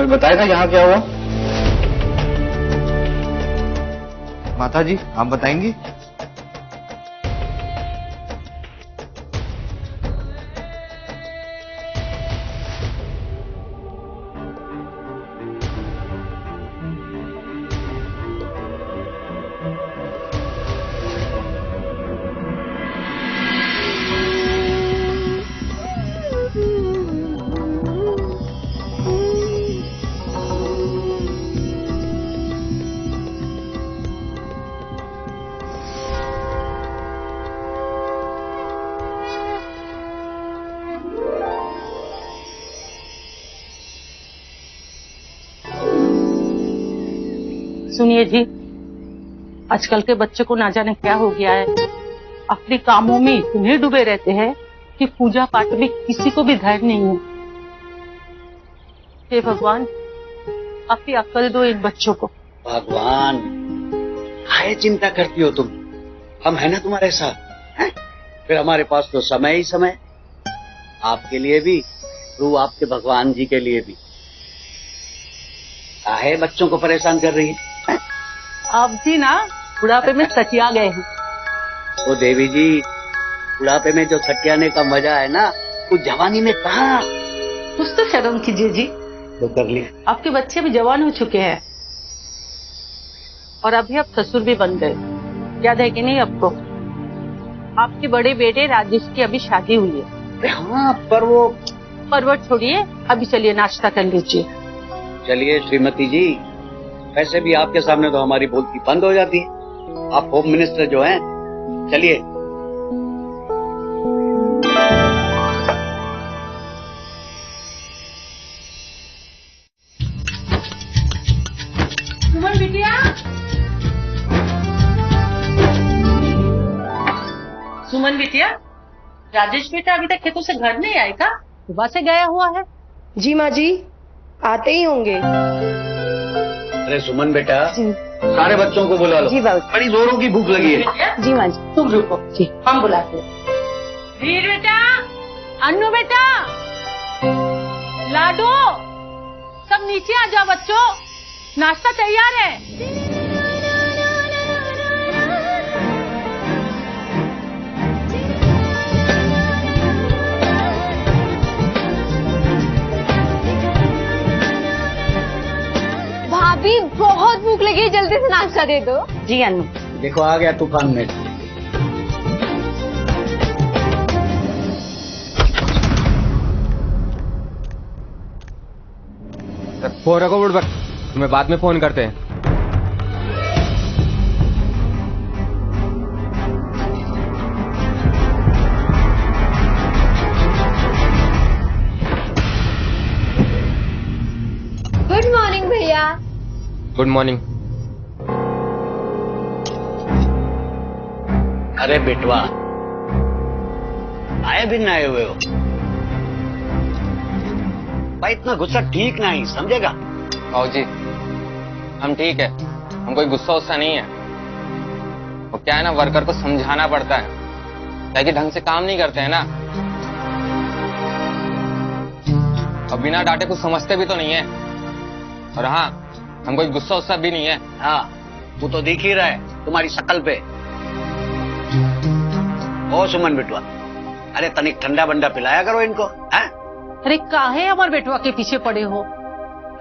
बताएगा यहाँ क्या हुआ? माता जी आप बताएंगी? सुनिए जी, आजकल के बच्चे को ना जाने क्या हो गया है। अपने कामों में इतने डूबे रहते हैं कि पूजा पाठ में किसी को भी धैर्य नहीं है। हे भगवान, आप ही अक्ल दो इन बच्चों को। भगवान, काहे चिंता करती हो तुम? हम है ना तुम्हारे साथ हैं? फिर हमारे पास तो समय ही समय, आपके लिए भी तू आपके भगवान जी के लिए भी। काहे बच्चों को परेशान कर रही है? आप भी ना बुढ़ापे में सटिया गए हैं। ओ देवी जी, बुढ़ापे में जो सटियाने का मजा है ना, वो जवानी में कहाँ? कुछ तो शर्म कीजिए जी। तो कर ली। आपके बच्चे भी जवान हो चुके हैं और अभी आप ससुर भी बन गए। याद है कि नहीं आपको? आपके बड़े बेटे राजेश की अभी शादी हुई है। हाँ, पर वो परवट छोड़िए, अभी चलिए नाश्ता कर लीजिए। चलिए श्रीमती जी, वैसे भी आपके सामने तो हमारी बोलती बंद हो जाती है। आप होम मिनिस्टर जो हैं, चलिए। सुमन बिटिया, सुमन बिटिया, राजेश बेटा अभी तक खेतों से घर नहीं आए का? सुबह से गया हुआ है। जी माँ जी, आते ही होंगे। अरे सुमन बेटा, जी सारे बच्चों को बुला लो। जी बाबू। बड़ी जोरों की भूख लगी है। जी माँ जी। तुम रुको जी। हम बुलाते हैं। वीर बेटा, अन्नू बेटा, लाडो, सब नीचे आ जाओ बच्चों, नाश्ता तैयार है। भाभी बहुत भूख लगी है, जल्दी से नाश्ता दे दो। जी अन्नू। देखो आ गया तूफान में। फोन रखो बुढ़बक, तुम्हें बाद में फोन करते हैं। गुड मॉर्निंग भैया। Good morning. अरे बेटवा, आए भी ना आए हुए हो भाई, इतना गुस्सा ठीक नहीं, समझेगा? आओ जी, हम ठीक है, हम कोई गुस्सा उस्सा नहीं है। वो क्या है ना, वर्कर को समझाना पड़ता है, ताकि ढंग से काम नहीं करते हैं ना। अब बिना डांटे कुछ समझते भी तो नहीं है। और हाँ, हम कोई गुस्सा उस्सा भी नहीं है। हाँ, वो तो दिख ही रहा है तुम्हारी शक्ल पे। ओ सुमन बेटवा, अरे तनिक ठंडा बंडा पिलाया करो इनको, हैं? अरे काहे हमारे बेटवा के पीछे पड़े हो?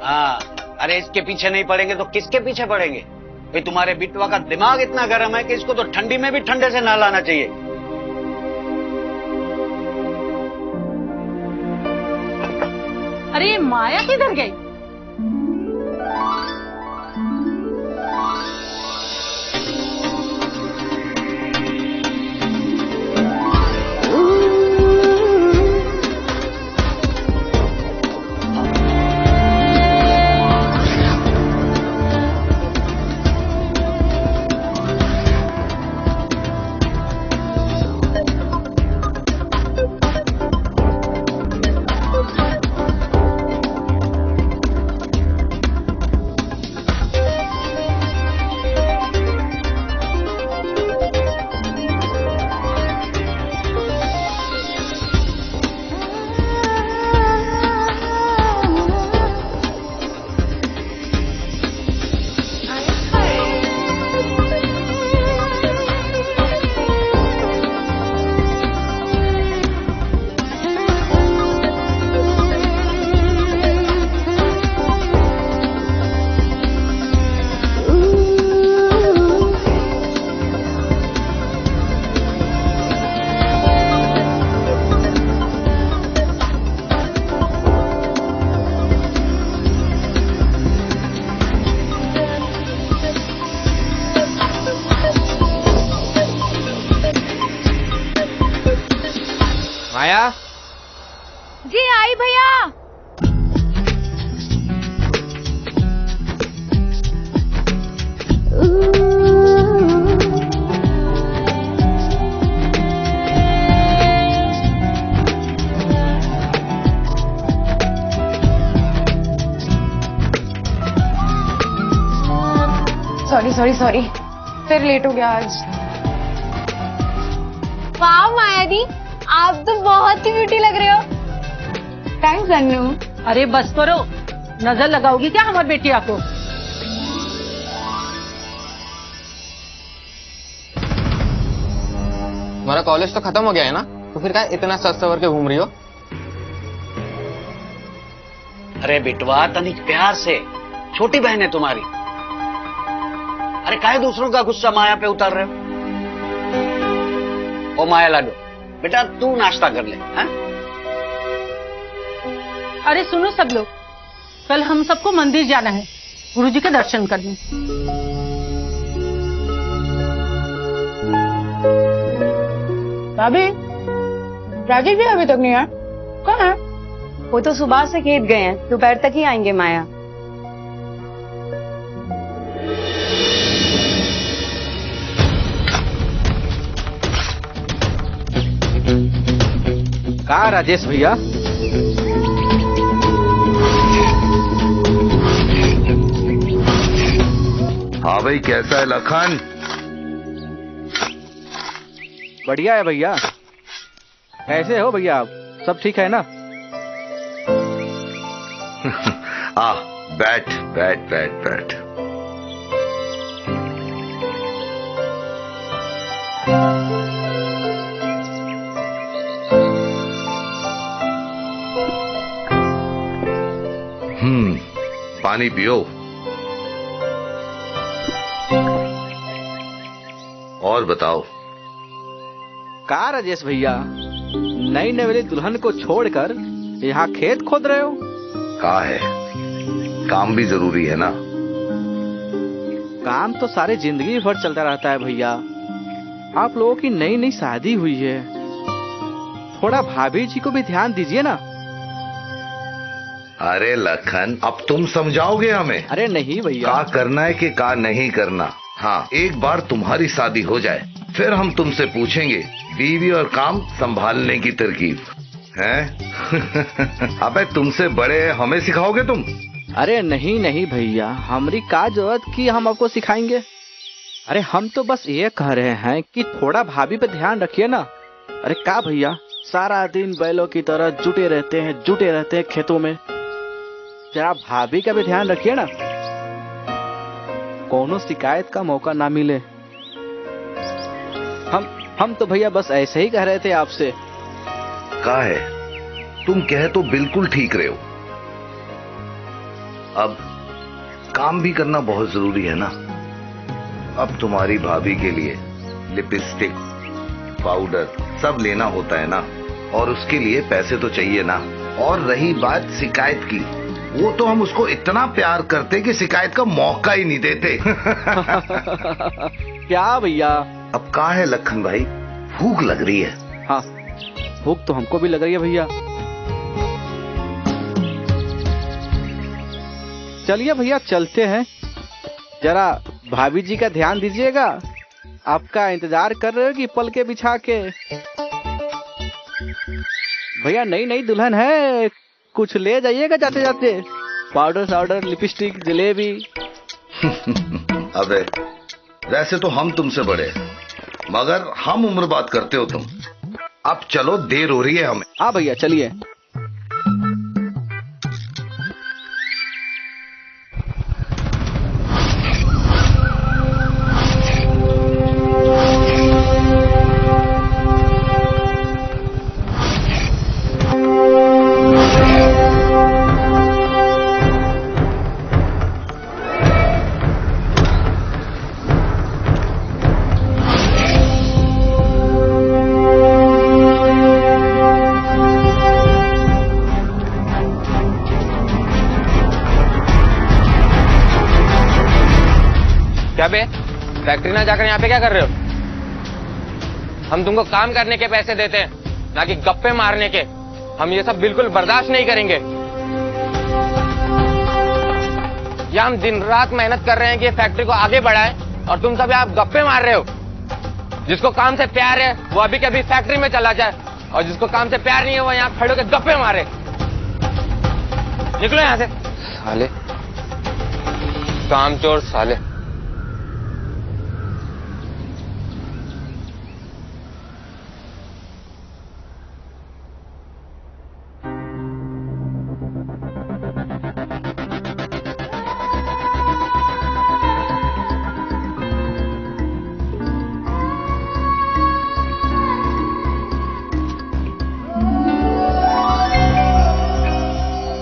हाँ, अरे इसके पीछे नहीं पड़ेंगे तो किसके पीछे पड़ेंगे? भाई तुम्हारे बिटवा का दिमाग इतना गर्म है कि इसको तो ठंडी में भी ठंडे से नहलाना चाहिए। अरे ये माया किधर गई? माया, जी आई भैया। सॉरी फिर लेट हो गया आज। वाह माया दी, आप तो बहुत ही ब्यूटी लग रहे हो। थैंक्स अन्नू। अरे बस करो, नजर लगाओगी क्या हमारी बेटिया को? तुम्हारा कॉलेज तो खत्म हो गया है ना, तो फिर क्या इतना सच सवर के घूम रही हो? अरे बिटवा तनिक प्यार से, छोटी बहन है तुम्हारी। अरे काहे दूसरों का गुस्सा माया पे उतार रहे हो? ओ माया लाडो, बेटा तू नाश्ता कर ले। हैं? अरे सुनो सब लोग, कल हम सबको मंदिर जाना है गुरुजी के दर्शन करने। भाभी, राजेश भी अभी तक नहीं आए, कहाँ है? वो तो सुबह से खेत गए हैं, दोपहर तक ही आएंगे माया। कहा राजेश भैया? हाँ भाई, कैसा है लखन? बढ़िया है भैया। कैसे हो भैया आप? सब ठीक है ना? आ, बैठ बैठ बैठ बैठ। पानी पियो। और बताओ। कहा राजेश भैया, नई नवेली दुल्हन को छोड़कर यहाँ खेत खोद रहे हो? कहा है, काम भी जरूरी है ना। काम तो सारे जिंदगी भर चलता रहता है भैया। आप लोगों की नई नई शादी हुई है, थोड़ा भाभी जी को भी ध्यान दीजिए ना। अरे लखन, अब तुम समझाओगे हमें? अरे नहीं भैया। का करना है कि का नहीं करना। हाँ, एक बार तुम्हारी शादी हो जाए, फिर हम तुमसे पूछेंगे बीवी और काम संभालने की तरकीब है। अबे तुमसे बड़े हमें सिखाओगे तुम? अरे नहीं नहीं भैया, हमारी का जरूरत कि हम आपको सिखाएंगे। अरे हम तो बस ये कह रहे हैं कि थोड़ा भाभी पे ध्यान रखिए ना। अरे का भैया, सारा दिन बैलों की तरह जुटे रहते हैं खेतों में। जरा भाभी का भी ध्यान रखिए ना, कोनो शिकायत का मौका ना मिले। हम तो भैया बस ऐसे ही कह रहे थे आपसे। का है, तुम कह तो बिल्कुल ठीक रहे हो। अब काम भी करना बहुत जरूरी है ना। अब तुम्हारी भाभी के लिए लिपस्टिक, पाउडर सब लेना होता है ना, और उसके लिए पैसे तो चाहिए ना। और रही बात शिकायत की, वो तो हम उसको इतना प्यार करते कि शिकायत का मौका ही नहीं देते। क्या भैया? अब कहाँ है लखन भाई, भूख लग रही है। हाँ, भूख तो हमको भी लग रही है भैया। चलिए भैया चलते हैं। जरा भाभी जी का ध्यान दीजिएगा, आपका इंतजार कर रहे हो कि पल के बिछा के। भैया नई नई दुल्हन है, कुछ ले जाइएगा जाते जाते। पाउडर साउडर, लिपस्टिक, जलेबी। अबे वैसे तो हम तुमसे बड़े हैं, मगर हम उम्र बात करते हो तुम। अब चलो, देर हो रही है हमें। हाँ भैया चलिए। क्या बे, फैक्ट्री ना जाकर यहाँ पे क्या कर रहे हो? हम तुमको काम करने के पैसे देते हैं, ना कि गप्पे मारने के। हम ये सब बिल्कुल बर्दाश्त नहीं करेंगे। या हम दिन रात मेहनत कर रहे हैं कि फैक्ट्री को आगे बढ़ाएं, और तुम सब आप गप्पे मार रहे हो। जिसको काम से प्यार है वो अभी के अभी फैक्ट्री में चला जाए, और जिसको काम से प्यार नहीं है वो यहाँ खड़े होकर गप्पे मारे। निकलो यहाँ से साले, कामचोर साले।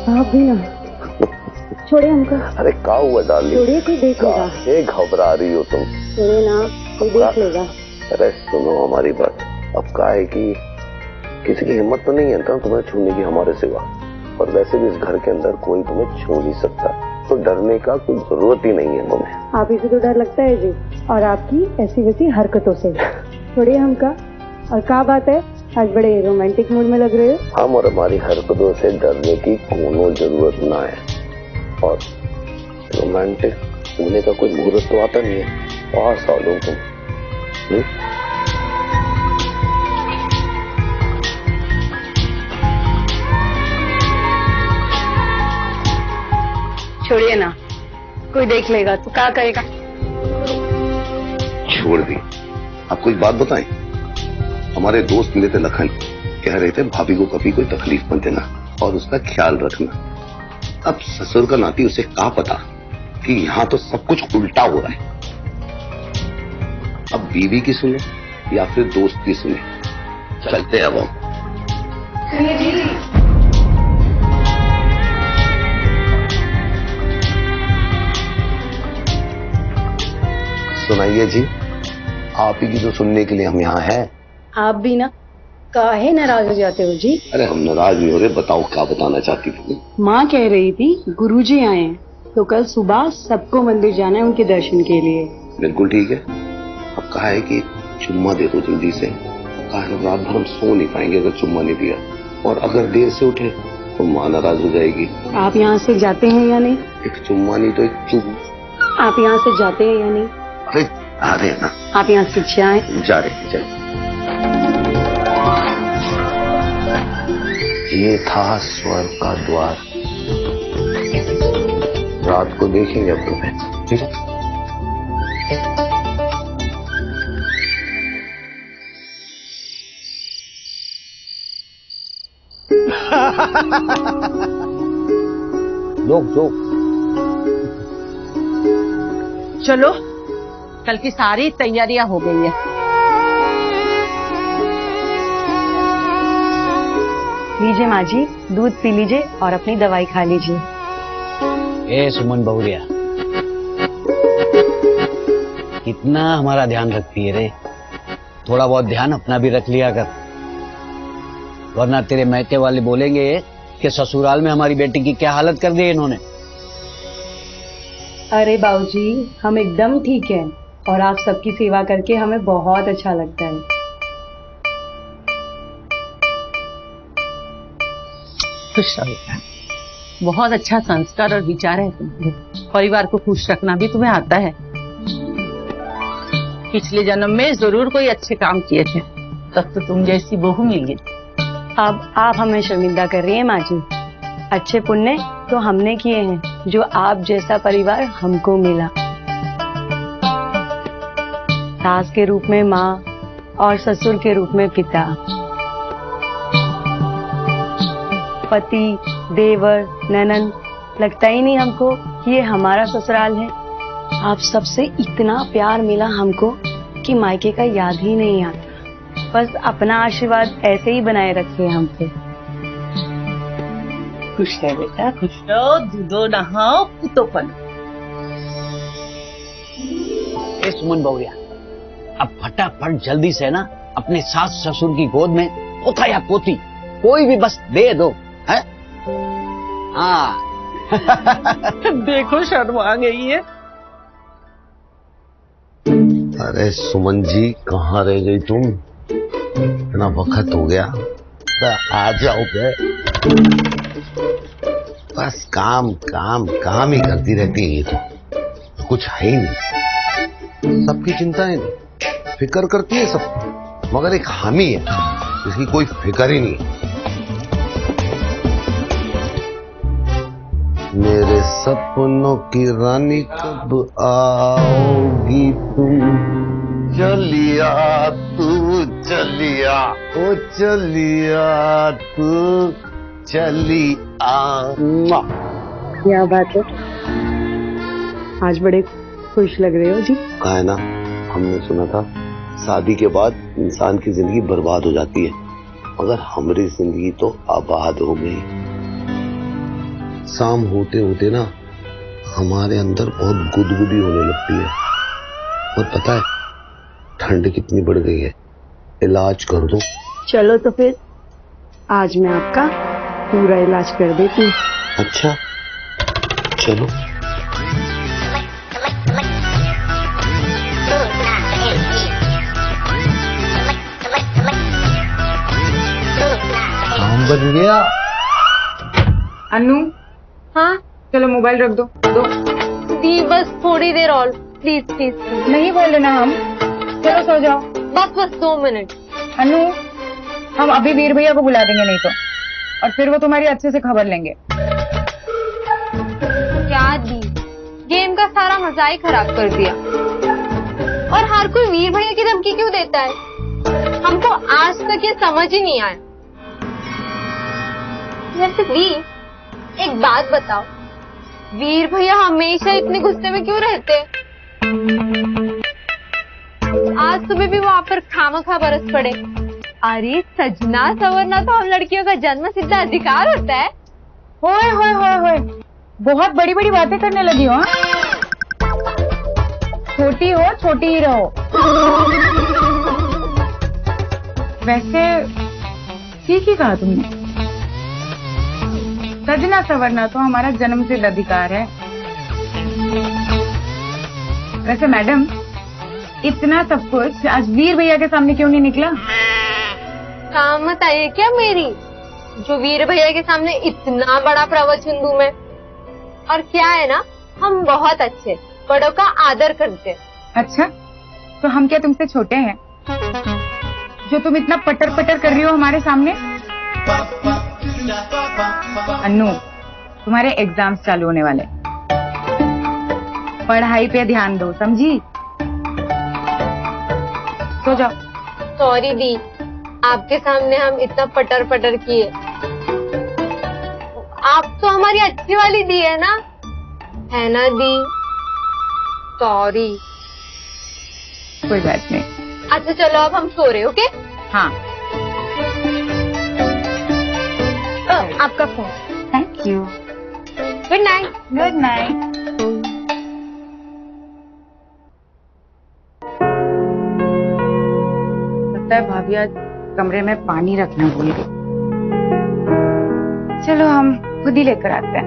आप भी ना छोड़े हमको। अरे का हुआ डाली? छोड़िए, कोई देख लेगा। ये घबरा रही हो तुम? छोड़े ना, कोई देख लेगा। अरे सुनो हमारी बात। अब का है कि किसी की हिम्मत तो नहीं है ना तुम्हें छूने की हमारे सिवा, और वैसे भी इस घर के अंदर कोई तुम्हें छू नहीं सकता, तो डरने का कोई जरूरत ही नहीं है तुम्हें। आप ही से तो डर लगता है जी, और आपकी ऐसी वैसी हरकतों से। छोड़िए हमका। और क्या बात है, आज बड़े रोमांटिक मूड में लग रहे हो। हम और हमारी हरकतों से डरने की कोनो जरूरत ना है, और रोमांटिक होने का कोई मुहूर्त तो आता नहीं है। पास आ लो तुम। छोड़िए ना, कोई देख लेगा तो क्या करेगा। छोड़ दी। अब कोई बात बताएं। हमारे दोस्त मिले थे लखन, कह रहे थे भाभी को कभी कोई तकलीफ मत देना और उसका ख्याल रखना। अब ससुर का नाती उसे क्या पता कि यहाँ तो सब कुछ उल्टा हो रहा है। अब बीवी की सुने या फिर दोस्त की सुने, चलते हैं अब हम। सुनाइए जी, आप ही की तो सुनने के लिए हम यहाँ हैं। आप भी ना काहे नाराज हो जाते हो जी। अरे हम नाराज नहीं हो रहे, बताओ क्या बताना चाहती थी। माँ कह रही थी गुरुजी आए हैं, तो कल सुबह सबको मंदिर जाना है उनके दर्शन के लिए। बिल्कुल ठीक है। अब कहा है कि चुम्मा दे दो जल्दी से। कहा है रात भर हम सो नहीं पाएंगे अगर चुम्मा नहीं दिया, और अगर देर से उठे तो माँ नाराज हो जाएगी। आप यहाँ से जाते हैं या नहीं? एक चुम्मा नहीं तो एक चुम। आप यहाँ से जाते हैं या नहीं? अरे आ रहे हैं ना। आप यहाँ से जाए। जा रहे जा। ये था स्वर्ग का द्वार। रात को देखेंगे अब तुम्हें, ठीक है? जोक। चलो, कल की सारी तैयारियां हो गई है। लीजिए माँ जी, दूध पी लीजिए और अपनी दवाई खा लीजिए। ए सुमन बहुरिया, कितना हमारा ध्यान रखती है रे। थोड़ा बहुत ध्यान अपना भी रख लिया कर, वरना तेरे मैके वाले बोलेंगे कि ससुराल में हमारी बेटी की क्या हालत कर दी इन्होंने। अरे बाबूजी, हम एकदम ठीक हैं, और आप सबकी सेवा करके हमें बहुत अच्छा लगता है। खुश रहो बेटा, बहुत अच्छा संस्कार और विचार है तुम्हारे। परिवार को खुश रखना भी तुम्हें आता है। पिछले जन्म में जरूर कोई अच्छे काम किए थे, तब तो तुम जैसी बहू मिल गई। अब आप हमें शर्मिंदा कर रही हैं माँ जी। अच्छे पुण्य तो हमने किए हैं, जो आप जैसा परिवार हमको मिला। सास के रूप में माँ और ससुर के रूप में पिता, पति, देवर, ननद। लगता ही नहीं हमको कि ये हमारा ससुराल है। आप सबसे इतना प्यार मिला हमको कि मायके का याद ही नहीं आता। बस अपना आशीर्वाद ऐसे ही बनाए रखे हम पे। खुश है बेटा, खुश रहो, दूधो नहाओ, पुतो पनो। ए सुमन बहुरिया, अब फटाफट जल्दी से ना अपने सास ससुर की गोद में पोता या पोती कोई भी बस दे दो, है? हाँ। देखो शर्मा गई है। अरे सुमन जी, कहाँ रह गई तुम? इतना वक्त हो गया। तो आ जाओ बे। बस काम काम काम ही करती रहती है ये तो, कुछ है ही नहीं। सबकी चिंताएं फिक्र करती है सब, मगर एक हामी है जिसकी कोई फिक्र ही नहीं। मेरे सपनों की रानी कब आओगी तुम, चलिया तू चलिया, ओ चलिया तू चलिया। क्या बात है, आज बड़े खुश लग रहे हो जी। कहा है ना, हमने सुना था शादी के बाद इंसान की जिंदगी बर्बाद हो जाती है, मगर हमारी जिंदगी तो आबाद हो गई। शाम होते होते ना हमारे अंदर बहुत गुदगुदी होने लगती है, और पता है ठंड कितनी बढ़ गई है, इलाज कर दो। चलो तो फिर आज मैं आपका पूरा इलाज कर देती हूँ। अच्छा चलो। काम बन गया। अन्नू, हाँ चलो मोबाइल रख दो। दी, बस थोड़ी देर और, प्लीज प्लीज प्लीज। नहीं बोल लेना हम, चलो सो जाओ। बस 2 मिनट। अन्नू, हम अभी वीर भैया को बुला देंगे नहीं तो, और फिर वो तुम्हारी अच्छे से खबर लेंगे। क्या दी, गेम का सारा मजा ही खराब कर दिया। और हर कोई वीर भैया की धमकी क्यों देता है? हमको आज तक ये समझ ही नहीं आया। वैसे दी, एक बात बताओ, वीर भैया हमेशा इतने गुस्से में क्यों रहते हैं? आज सुबह भी वहाँ पर खामखा बरस पड़े। अरे सजना संवरना तो हम लड़कियों का जन्म सिद्ध अधिकार होता है। होए होए होए होए, बहुत बड़ी बड़ी बातें करने लगी हो। छोटी हो छोटी ही रहो। वैसे ठीक ही कहा तुमने, सजना संवरना तो हमारा जन्मसिद्ध अधिकार है। वैसे मैडम, इतना सब कुछ आज वीर भैया के सामने क्यों नहीं निकला? काम बताइए क्या मेरी, जो वीर भैया के सामने इतना बड़ा प्रवचन दूं मैं? और क्या है ना, हम बहुत अच्छे, बड़ों का आदर करते हैं। अच्छा, तो हम क्या तुमसे छोटे हैं जो तुम इतना पटर पटर कर रही हो हमारे सामने? अन्नू, तुम्हारे एग्जाम्स चालू होने वाले, पढ़ाई पे ध्यान दो, समझी? सो जाओ। सॉरी दी, आपके सामने हम इतना पटर पटर किए। आप तो हमारी अच्छी वाली दी है ना दी? सॉरी। कोई बात नहीं। अच्छा चलो, अब हम सो रहे, ओके? हाँ। आपका phone. Thank you. Good night. Good night. लगता है भाभी आज कमरे में पानी रखना भूल गई। चलो हम खुद ही लेकर आते हैं।